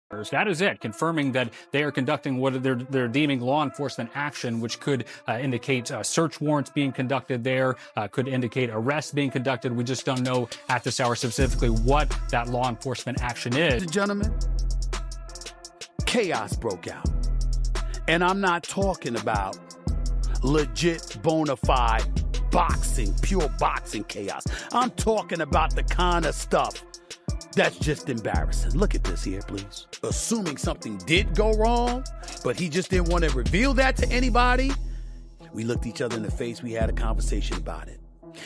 That is it, confirming that they are conducting what they're deeming law enforcement action, which could indicate search warrants being conducted there, could indicate arrests being conducted. We just don't know at this hour specifically what that law enforcement action is. Ladies and gentlemen, chaos broke out. And I'm not talking about legit, bona fide boxing, pure boxing chaos. I'm talking about the kind of stuff that's just embarrassing. Look at this here, please. Assuming something did go wrong, but he just didn't want to reveal that to anybody. We looked each other in the face. We had a conversation about it.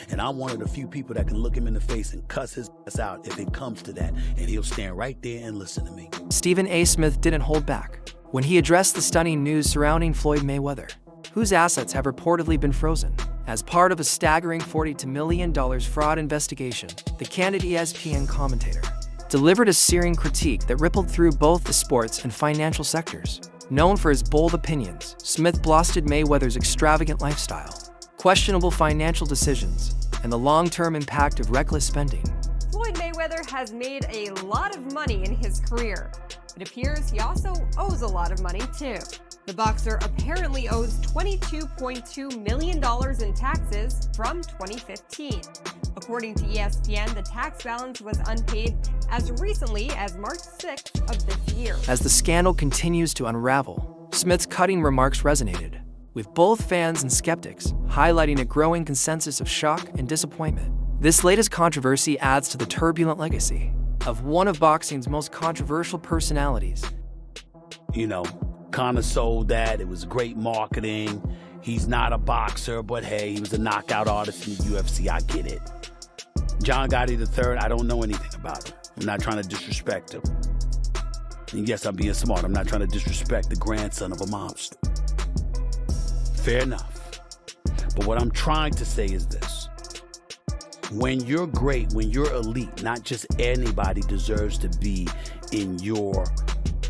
And I'm one of the few people that can look him in the face and cuss his ass out if it comes to that. And he'll stand right there and listen to me. Stephen A. Smith didn't hold back when he addressed the stunning news surrounding Floyd Mayweather, whose assets have reportedly been frozen. As part of a staggering $42 million fraud investigation, the candid ESPN commentator delivered a searing critique that rippled through both the sports and financial sectors. Known for his bold opinions, Smith blasted Mayweather's extravagant lifestyle, questionable financial decisions, and the long-term impact of reckless spending. Floyd Mayweather has made a lot of money in his career. It appears he also owes a lot of money too. The boxer apparently owes $22.2 million in taxes from 2015. According to ESPN, the tax balance was unpaid as recently as March 6th of this year. As the scandal continues to unravel, Smith's cutting remarks resonated, with both fans and skeptics highlighting a growing consensus of shock and disappointment. This latest controversy adds to the turbulent legacy of one of boxing's most controversial personalities. You know, kind of sold that. It was great marketing. He's not a boxer, but hey, he was a knockout artist in the UFC. I get it. John Gotti III, I don't know anything about him. I'm not trying to disrespect him. And yes, I'm being smart. I'm not trying to disrespect the grandson of a monster. Fair enough. But what I'm trying to say is this. When you're great, when you're elite, not just anybody deserves to be in your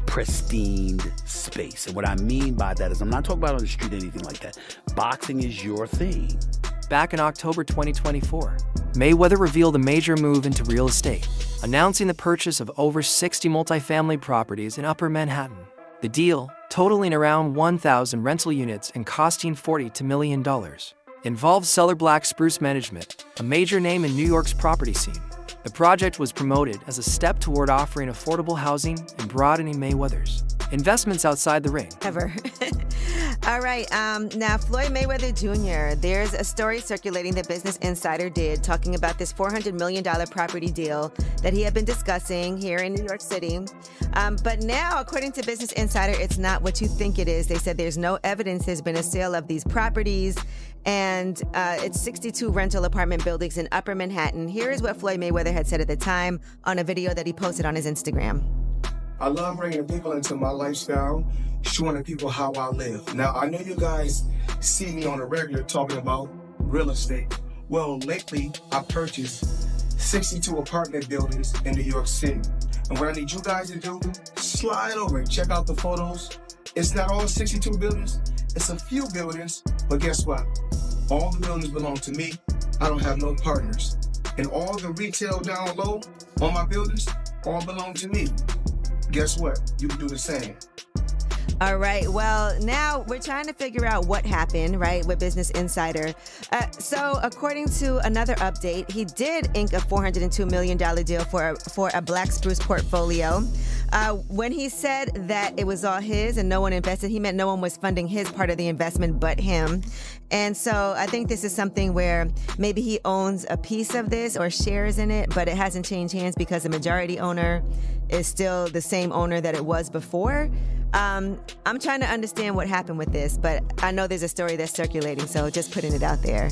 pristine space. And what I mean by that is I'm not talking about on the street or anything like that. Boxing is your thing. Back in October 2024, Mayweather revealed a major move into real estate, announcing the purchase of over 60 multifamily properties in Upper Manhattan. The deal, totaling around 1,000 rental units and costing $42 million, involved seller Black Spruce Management, a major name in New York's property scene. The project was promoted as a step toward offering affordable housing and broadening Mayweather's investments outside the ring. Ever. All right, now Floyd Mayweather Jr., there's a story circulating that Business Insider did talking about this $400 million property deal that he had been discussing here in New York City. But now, according to Business Insider, it's not what you think it is. They said there's no evidence there's been a sale of these properties, and it's 62 rental apartment buildings in Upper Manhattan. Here is what Floyd Mayweather had said at the time on a video that he posted on his Instagram. I love bringing people into my lifestyle, showing the people how I live. Now, I know you guys see me on a regular talking about real estate. Well, lately, I purchased 62 apartment buildings in New York City. And what I need you guys to do, slide over and check out the photos. It's not all 62 buildings. It's a few buildings, but guess what? All the buildings belong to me. I don't have no partners. And all the retail down low on my buildings all belong to me. Guess what? You can do the same. All right. Well, now we're trying to figure out what happened, right, with Business Insider. So according to another update, he did ink a $402 million deal for a Black Spruce portfolio. When he said that it was all his and no one invested, he meant no one was funding his part of the investment but him. And so I think this is something where maybe he owns a piece of this or shares in it, but it hasn't changed hands because the majority owner is still the same owner that it was before. I'm trying to understand what happened with this, but I know there's a story that's circulating, so just putting it out there.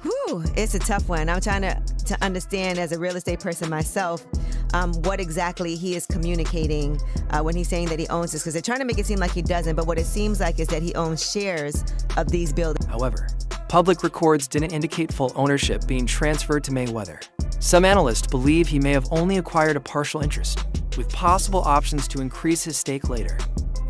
Whew, it's a tough one. I'm trying to understand as a real estate person myself what exactly he is communicating when he's saying that he owns this, because they're trying to make it seem like he doesn't, but what it seems like is that he owns shares of these buildings. However, public records didn't indicate full ownership being transferred to Mayweather. Some analysts believe he may have only acquired a partial interest, with possible options to increase his stake later.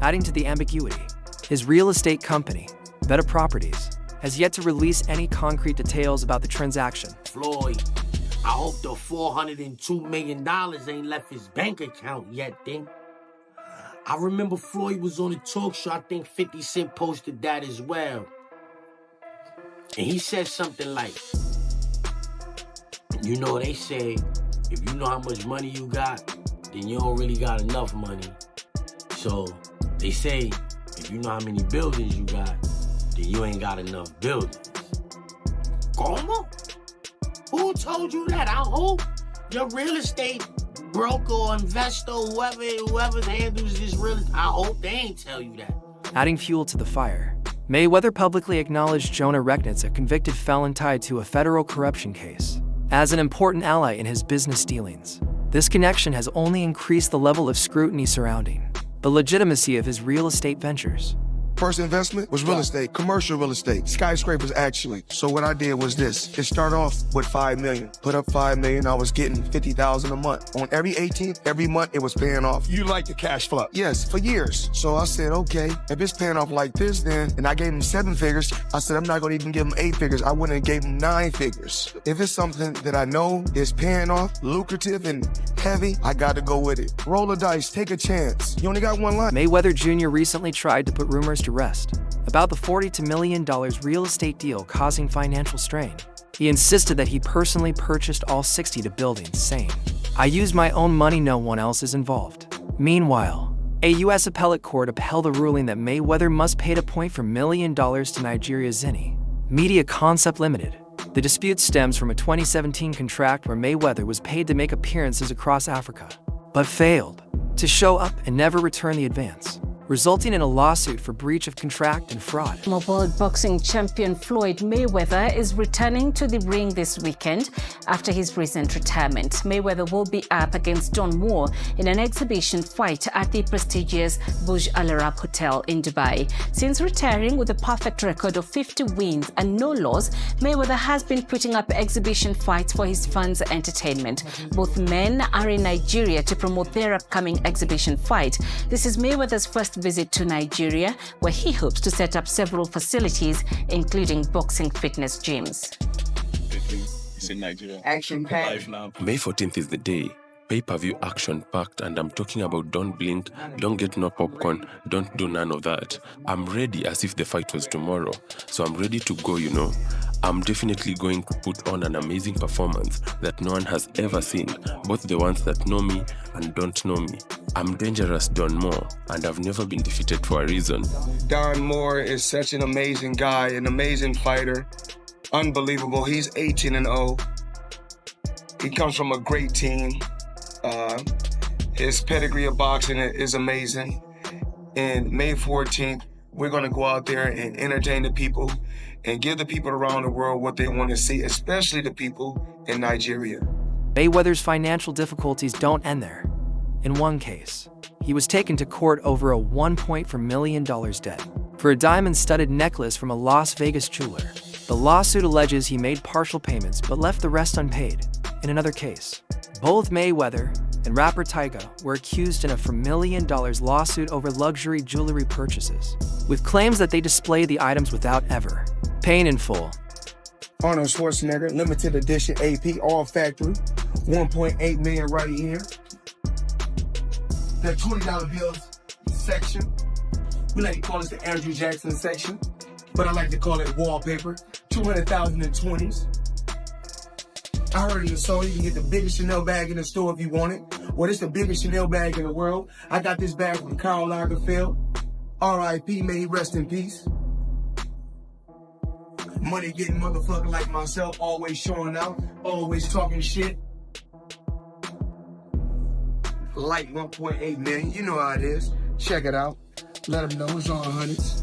Adding to the ambiguity, his real estate company, Beta Properties, has yet to release any concrete details about the transaction. Floyd, I hope the $402 million ain't left his bank account yet, then. I remember Floyd was on the talk show. I think 50 Cent posted that as well. And he said something like, you know, they say, if you know how much money you got, then you don't really got enough money. So they say, if you know how many buildings you got, then you ain't got enough buildings. Como? Who told you that? I hope your real estate broker or investor, whoever handles this real estate, I hope they ain't tell you that. Adding fuel to the fire, Mayweather publicly acknowledged Jonah Recknitz, a convicted felon tied to a federal corruption case, as an important ally in his business dealings. This connection has only increased the level of scrutiny surrounding the legitimacy of his real estate ventures. First investment was real estate, commercial real estate, skyscrapers actually. So what I did was this. It started off with $5 million. Put up $5 million, I was getting $50,000 a month. On every 18th, every month, it was paying off. You like the cash flow? Yes, for years. So I said, okay, if it's paying off like this then, and I gave him 7 figures, I said, I'm not gonna even give him 8 figures. I went and gave him 9 figures. If it's something that I know is paying off, lucrative and heavy, I gotta go with it. Roll the dice, take a chance. You only got one life. Mayweather Jr. recently tried to put rumors to rest about the $42 million real estate deal causing financial strain. He insisted that he personally purchased all 60 of the buildings, saying, "I used my own money, no one else is involved." Meanwhile, a U.S. appellate court upheld a ruling that Mayweather must pay $1 million to Nigeria's Zenny Media Concept Limited. The dispute stems from a 2017 contract where Mayweather was paid to make appearances across Africa, but failed to show up and never return the advance, resulting in a lawsuit for breach of contract and fraud. World boxing champion Floyd Mayweather is returning to the ring this weekend after his recent retirement. Mayweather will be up against Don Moore in an exhibition fight at the prestigious Burj Al Arab Hotel in Dubai. Since retiring with a perfect record of 50 wins and no loss, Mayweather has been putting up exhibition fights for his fans' entertainment. Both men are in Nigeria to promote their upcoming exhibition fight. This is Mayweather's first visit to Nigeria, where he hopes to set up several facilities, including boxing fitness gyms. It's in Nigeria. Action-packed. May 14th is the day. Pay-per-view action-packed, and I'm talking about don't blink, don't get no popcorn, don't do none of that. I'm ready as if the fight was tomorrow. So I'm ready to go, you know. I'm definitely going to put on an amazing performance that no one has ever seen, both the ones that know me and don't know me. I'm Dangerous Don Moore, and I've never been defeated for a reason. Don Moore is such an amazing guy, an amazing fighter. Unbelievable. He's 18-0. He comes from a great team. His pedigree of boxing is amazing. And May 14th, we're going to go out there and entertain the people and give the people around the world what they want to see, especially the people in Nigeria. Mayweather's financial difficulties don't end there. In one case, he was taken to court over a $1.4 million debt for a diamond-studded necklace from a Las Vegas jeweler. The lawsuit alleges he made partial payments but left the rest unpaid. In another case, both Mayweather and rapper Tyga were accused in a $4 million lawsuit over luxury jewelry purchases, with claims that they displayed the items without ever paying in full. Arnold Schwarzenegger, limited edition AP, all factory, 1.8 million right here. The $20 bills section. We like to call this the Andrew Jackson section, but I like to call it wallpaper. 200,000 in 20s. I heard in the song you can get the biggest Chanel bag in the store if you want it. Well, it's the biggest Chanel bag in the world. I got this bag from Karl Lagerfeld. R.I.P. May he rest in peace. Money getting motherfucker like myself, always showing out, always talking shit. Like 1.8 million, you know how it is. Check it out. Let them know it's all hundreds.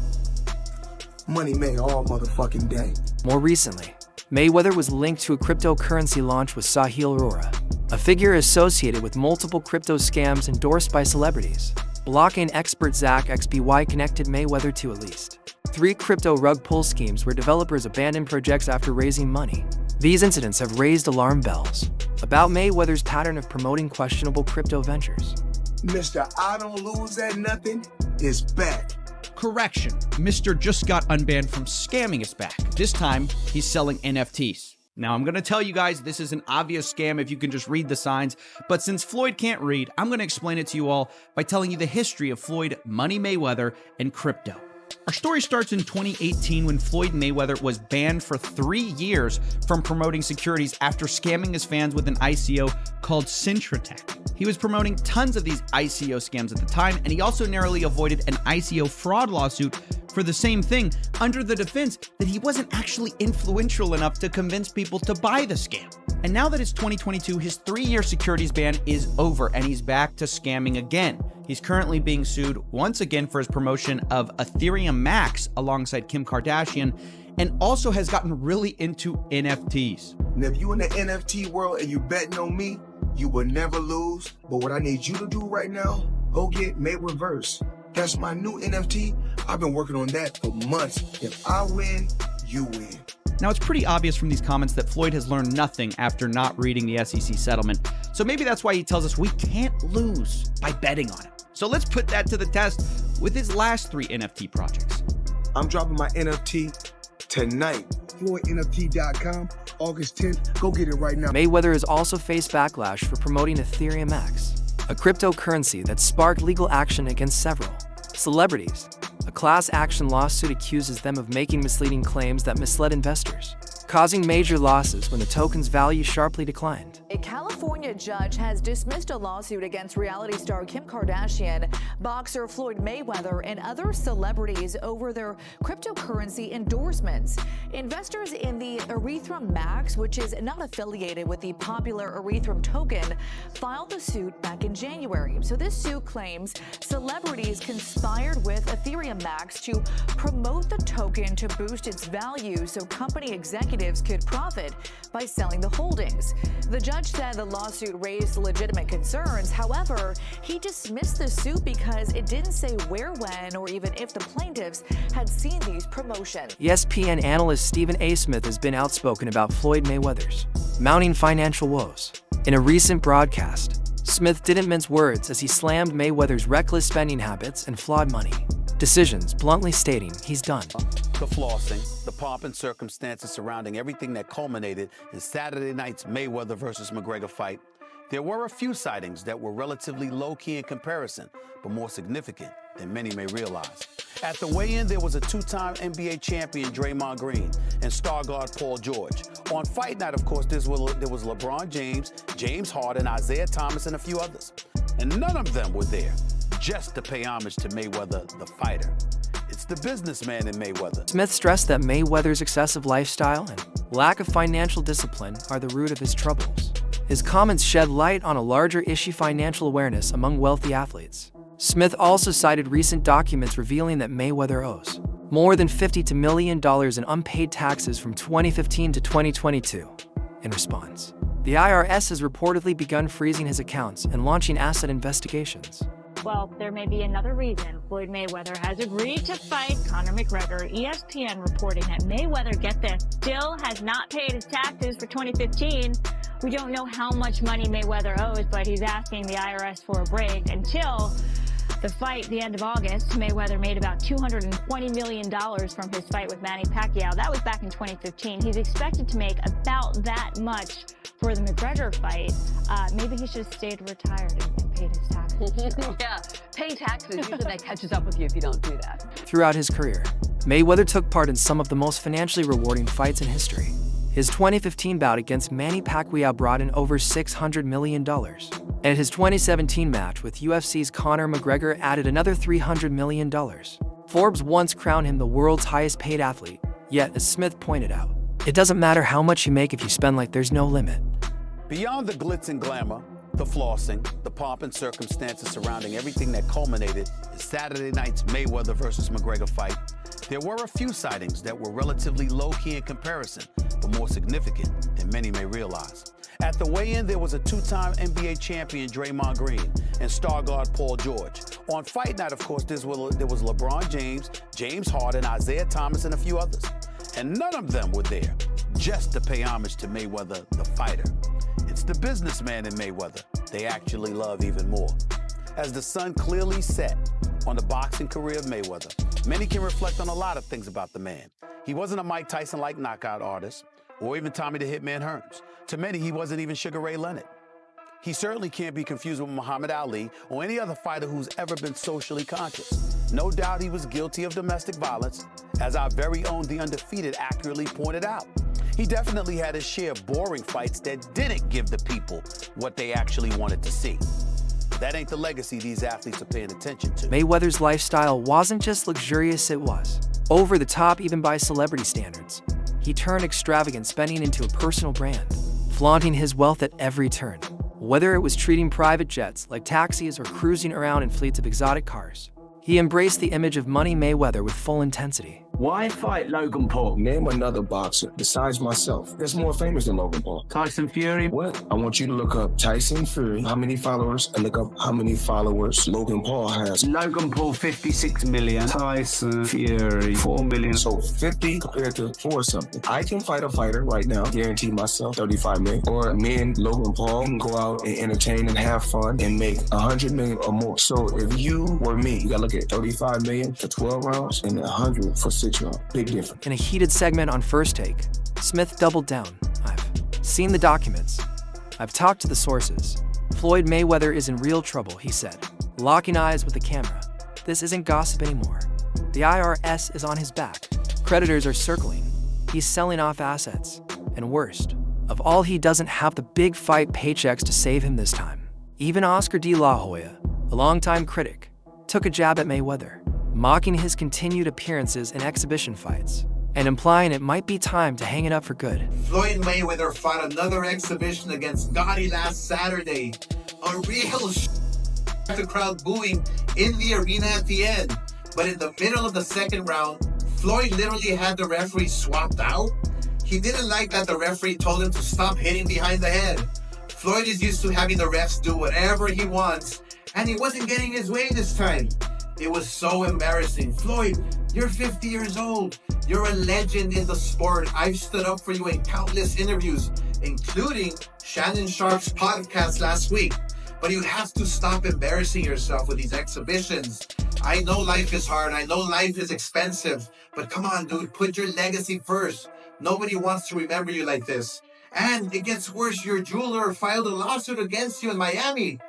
Money made all motherfucking day. More recently, Mayweather was linked to a cryptocurrency launch with Sahil Arora, a figure associated with multiple crypto scams endorsed by celebrities. Blockchain expert Zach XBY connected Mayweather to at least 3 crypto rug pull schemes where developers abandoned projects after raising money. These incidents have raised alarm bells about Mayweather's pattern of promoting questionable crypto ventures. Mr. I don't lose at nothing is back. Correction, Mr. just got unbanned from scamming is back. This time, he's selling NFTs. Now, I'm going to tell you guys this is an obvious scam if you can just read the signs, but since Floyd can't read, I'm going to explain it to you all by telling you the history of Floyd Money Mayweather and crypto. Our story starts in 2018 when Floyd Mayweather was banned for 3 years from promoting securities after scamming his fans with an ICO called Syntratech. He was promoting tons of these ICO scams at the time, and he also narrowly avoided an ICO fraud lawsuit for the same thing under the defense that he wasn't actually influential enough to convince people to buy the scam. And now that it's 2022, his 3-year securities ban is over and he's back to scamming again. He's currently being sued once again for his promotion of Ethereum Max alongside Kim Kardashian, and also has gotten really into NFTs. And if you in the NFT world and you betting on me, you will never lose. But what I need you to do right now, go get Mayweather. That's my new NFT. I've been working on that for months. If I win, you win. Now, it's pretty obvious from these comments that Floyd has learned nothing after not reading the SEC settlement. So maybe that's why he tells us we can't lose by betting on it. So let's put that to the test with his last 3 NFT projects. I'm dropping my NFT tonight. FloydNFT.com, August 10th. Go get it right now. Mayweather has also faced backlash for promoting Ethereum Max, a cryptocurrency that sparked legal action against several celebrities. A class action lawsuit accuses them of making misleading claims that misled investors, causing major losses when the token's value sharply declined. A California judge has dismissed a lawsuit against reality star Kim Kardashian, boxer Floyd Mayweather, and other celebrities over their cryptocurrency endorsements. Investors in the Ethereum Max, which is not affiliated with the popular Ethereum token, filed the suit back in January. So this suit claims celebrities conspired with Ethereum Max to promote the token to boost its value so company executives could profit by selling the holdings. The judge said the lawsuit raised legitimate concerns. However, he dismissed the suit because it didn't say where, when, or even if the plaintiffs had seen these promotions. ESPN analyst Stephen A. Smith has been outspoken about Floyd Mayweather's mounting financial woes. In a recent broadcast, Smith didn't mince words as he slammed Mayweather's reckless spending habits and flawed money decisions, bluntly stating he's done. The flossing, the pomp and circumstances surrounding everything that culminated in Saturday night's Mayweather versus McGregor fight. There were a few sightings that were relatively low-key in comparison, but more significant than many may realize. At the weigh-in, there was a 2-time NBA champion, Draymond Green, and star guard Paul George. On fight night, of course, there was LeBron James, James Harden, Isaiah Thomas, and a few others. And none of them were there just to pay homage to Mayweather, the fighter. It's the businessman in Mayweather. Smith stressed that Mayweather's excessive lifestyle and lack of financial discipline are the root of his troubles. His comments shed light on a larger issue: financial awareness among wealthy athletes. Smith also cited recent documents revealing that Mayweather owes more than $50 million in unpaid taxes from 2015 to 2022. In response, the IRS has reportedly begun freezing his accounts and launching asset investigations. Well, there may be another reason Floyd Mayweather has agreed to fight Conor McGregor. ESPN reporting that Mayweather, get this, still has not paid his taxes for 2015. We don't know how much money Mayweather owes, but he's asking the IRS for a break. Until the fight, the end of August, Mayweather made about $220 million from his fight with Manny Pacquiao. That was back in 2015. He's expected to make about that much for the McGregor fight. Maybe he should have stayed retired and paid his taxes. Yeah, paying taxes, usually that catches up with you if you don't do that. Throughout his career, Mayweather took part in some of the most financially rewarding fights in history. His 2015 bout against Manny Pacquiao brought in over $600 million. And his 2017 match with UFC's Conor McGregor added another $300 million. Forbes once crowned him the world's highest paid athlete. Yet, as Smith pointed out, it doesn't matter how much you make if you spend like there's no limit. Beyond the glitz and glamour, the flossing, the pomp and circumstances surrounding everything that culminated in Saturday night's Mayweather versus McGregor fight, there were a few sightings that were relatively low-key in comparison, but more significant than many may realize. At the weigh-in, there was a 2-time NBA champion, Draymond Green, and star guard Paul George. On fight night, of course, there was LeBron James, James Harden, Isaiah Thomas, and a few others. And none of them were there just to pay homage to Mayweather, the fighter. It's the businessman in Mayweather they actually love even more. As the sun clearly set on the boxing career of Mayweather, many can reflect on a lot of things about the man. He wasn't a Mike Tyson-like knockout artist or even Tommy the Hitman Hearns. To many, he wasn't even Sugar Ray Leonard. He certainly can't be confused with Muhammad Ali or any other fighter who's ever been socially conscious. No doubt he was guilty of domestic violence, as our very own The Undefeated accurately pointed out. He definitely had his share of boring fights that didn't give the people what they actually wanted to see. That ain't the legacy these athletes are paying attention to. Mayweather's lifestyle wasn't just luxurious, it was over the top even by celebrity standards. He turned extravagant spending into a personal brand, flaunting his wealth at every turn. Whether it was treating private jets like taxis or cruising around in fleets of exotic cars, he embraced the image of Money Mayweather with full intensity. Why fight Logan Paul? Name another boxer besides myself that's more famous than Logan Paul. Tyson Fury? What? I want you to look up Tyson Fury, how many followers, and look up how many followers Logan Paul has. Logan Paul, 56 million. Tyson Fury, 4 million. So 50 compared to 4 something. I can fight a fighter right now, guarantee myself 35 million. Or me and Logan Paul can go out and entertain and have fun and make 100 million or more. So if you were me, you gotta look at 35 million for 12 rounds and 100 for 6 rounds. Big difference. In a heated segment on First Take, Smith doubled down. I've seen the documents. I've talked to the sources. Floyd Mayweather is in real trouble, he said, locking eyes with the camera. This isn't gossip anymore. The IRS is on his back. Creditors are circling. He's selling off assets. And worst of all, he doesn't have the big fight paychecks to save him this time. Even Oscar de la Hoya, a longtime critic, took a jab at Mayweather, mocking his continued appearances in exhibition fights and implying it might be time to hang it up for good. Floyd Mayweather fought another exhibition against Gotti last Saturday. A real the crowd booing in the arena at the end. But in the middle of the second round, Floyd literally had the referee swapped out. He didn't like that the referee told him to stop hitting behind the head. Floyd is used to having the refs do whatever he wants, and he wasn't getting his way this time. It was so embarrassing. Floyd, you're 50 years old. You're a legend in the sport. I've stood up for you in countless interviews, including Shannon Sharp's podcast last week. But you have to stop embarrassing yourself with these exhibitions. I know life is hard. I know life is expensive. But come on, dude, put your legacy first. Nobody wants to remember you like this. And it gets worse. Your jeweler filed a lawsuit against you in Miami.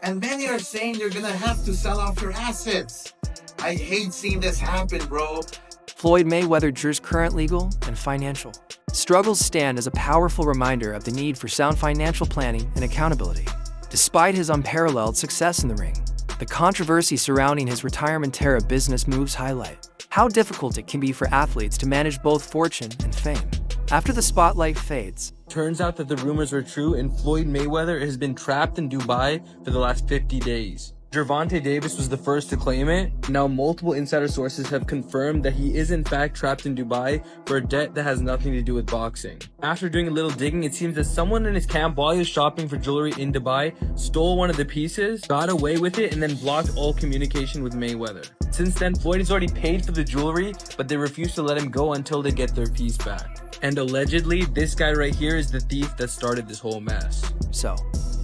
And many are saying you're going to have to sell off your assets. I hate seeing this happen, bro. Floyd Mayweather's current legal and financial struggles stand as a powerful reminder of the need for sound financial planning and accountability. Despite his unparalleled success in the ring, the controversy surrounding his retirement era business moves highlight how difficult it can be for athletes to manage both fortune and fame. After the spotlight fades, turns out that the rumors were true and Floyd Mayweather has been trapped in Dubai for the last 50 days. Gervonta Davis was the first to claim it. Now multiple insider sources have confirmed that he is in fact trapped in Dubai for a debt that has nothing to do with boxing. After doing a little digging, it seems that someone in his camp while he was shopping for jewelry in Dubai stole one of the pieces, got away with it, and then blocked all communication with Mayweather. Since then, Floyd has already paid for the jewelry, but they refuse to let him go until they get their piece back. And allegedly, this guy right here is the thief that started this whole mess. So,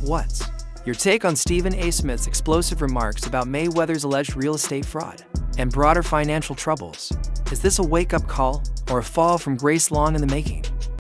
what's your take on Stephen A. Smith's explosive remarks about Mayweather's alleged real estate fraud and broader financial troubles? Is this a wake-up call or a fall from grace long in the making?